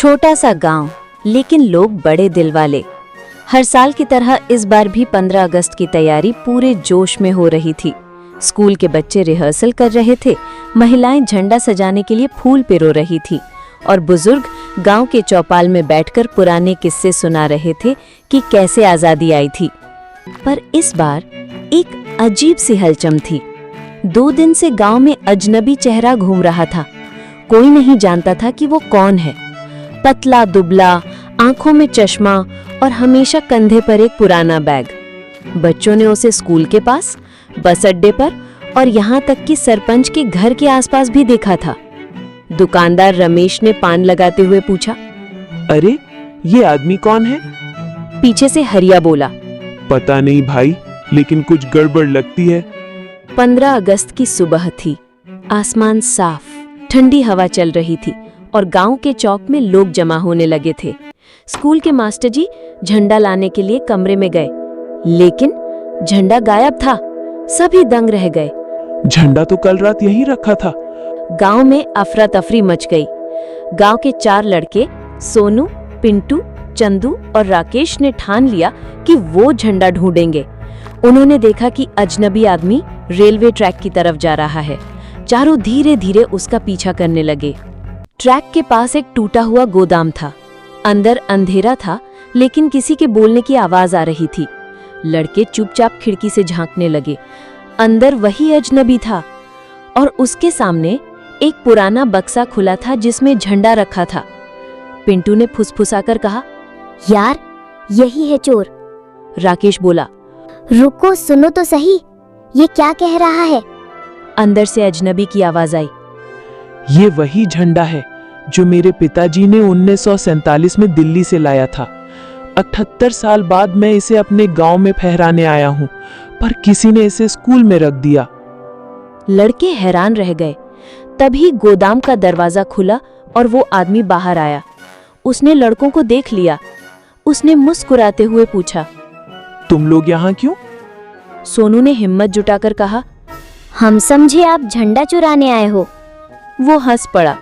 छोटा सा गांव, लेकिन लोग बड़े दिल वाले। हर साल की तरह इस बार भी 15 अगस्त की तैयारी पूरे जोश में हो रही थी। स्कूल के बच्चे रिहर्सल कर रहे थे, महिलाएं झंडा सजाने के लिए फूल पिरो रही थी और बुजुर्ग गांव के चौपाल में बैठकर पुराने किस्से सुना रहे थे कि कैसे आजादी आई थी। पर इस बार एक अजीब सी हलचल थी। 2 दिन से गांव में अजनबी चेहरा घूम रहा था। कोई नहीं जानता था कि वो कौन है। पतला दुबला, आंखों में चश्मा और हमेशा कंधे पर एक पुराना बैग। बच्चों ने उसे स्कूल के पास, बस अड्डे पर और यहाँ तक कि सरपंच के घर के आसपास भी देखा था। दुकानदार रमेश ने पान लगाते हुए पूछा, अरे ये आदमी कौन है? पीछे से हरिया बोला, पता नहीं भाई, लेकिन कुछ गड़बड़ लगती है। 15 अगस्त की सुबह थी। आसमान साफ, ठंडी हवा चल रही थी और गांव के चौक में लोग जमा होने लगे थे। स्कूल के मास्टर जी झंडा लाने के लिए कमरे में गए, लेकिन झंडा गायब था। सभी दंग रह गए। झंडा तो कल रात यहीं रखा था। गांव में अफरा तफरी मच गई। गांव के 4 लड़के सोनू, पिंटू, चंदू और राकेश ने ठान लिया कि वो झंडा ढूंढेंगे। उन्होंने देखा कि अजनबी आदमी रेलवे ट्रैक की तरफ जा रहा है। चारों धीरे धीरे उसका पीछा करने लगे। ट्रैक के पास एक टूटा हुआ गोदाम था। अंदर अंधेरा था, लेकिन किसी के बोलने की आवाज आ रही थी। लड़के चुपचाप खिड़की से झांकने लगे। अंदर वही अजनबी था और उसके सामने एक पुराना बक्सा खुला था जिसमें झंडा रखा था। पिंटू ने फुसफुसाकर कहा, यार यही है चोर। राकेश बोला, रुको सुनो तो सही, ये क्या कह रहा है? अंदर से अजनबी की आवाज आई, ये वही झंडा है जो मेरे पिताजी ने 1947 में दिल्ली से लाया था। 78 साल बाद मैं इसे अपने गांव में फहराने आया हूँ, पर किसी ने इसे स्कूल में रख दिया। लड़के हैरान रह गए। तभी गोदाम का दरवाजा खुला और वो आदमी बाहर आया। उसने लड़कों को देख लिया। उसने मुस्कुराते हुए पूछा, तुम लोग यहाँ क्यों? सोनू ने हिम्मत जुटाकर कहा, हम समझे आप झंडा चुराने आए हो। वो हंस पड़ा।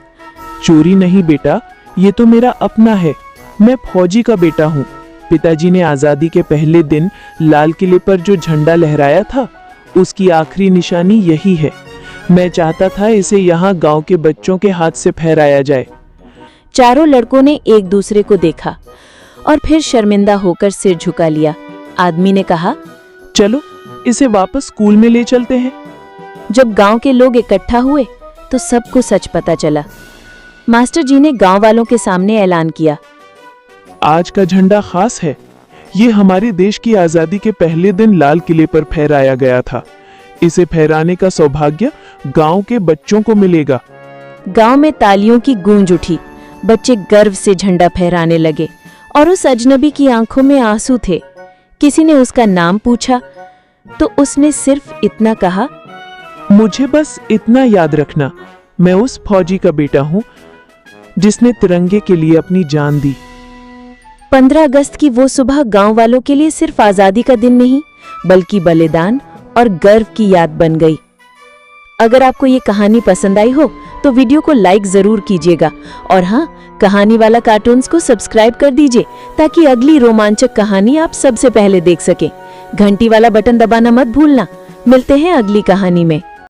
चोरी नहीं बेटा, ये तो मेरा अपना है। मैं फौजी का बेटा हूँ। पिताजी ने आजादी के पहले दिन लाल किले पर जो झंडा लहराया था, उसकी आखिरी निशानी यही है। मैं चाहता था इसे यहाँ गांव के बच्चों के हाथ से फहराया जाए। चारों लड़कों ने एक दूसरे को देखा और फिर शर्मिंदा होकर सिर झुका लिया। आदमी ने कहा, चलो इसे वापस स्कूल में ले चलते हैं। जब गांव के लोग इकट्ठा हुए तो सबको सच पता चला। मास्टर जी ने गांव वालों के सामने ऐलान किया, आज का झंडा खास है। ये हमारे देश की आजादी के पहले दिन लाल किले पर फहराया गया था। इसे फहराने का सौभाग्य गांव के बच्चों को मिलेगा। गांव में तालियों की गूंज उठी। बच्चे गर्व से झंडा फहराने लगे और उस अजनबी की आंखों में आंसू थे। किसी ने उसका नाम पूछा तो उसने सिर्फ इतना कहा, मुझे बस इतना याद रखना, मैं उस फौजी का बेटा हूँ जिसने तिरंगे के लिए अपनी जान दी। 15 अगस्त की वो सुबह गांव वालों के लिए सिर्फ आजादी का दिन नहीं, बल्कि बलिदान और गर्व की याद बन गई। अगर आपको ये कहानी पसंद आई हो तो वीडियो को लाइक जरूर कीजिएगा और हाँ, कहानी वाला कार्टून्स को सब्सक्राइब कर दीजिए ताकि अगली रोमांचक कहानी आप सबसे पहले देख सकें। घंटी वाला बटन दबाना मत भूलना। मिलते हैं अगली कहानी में।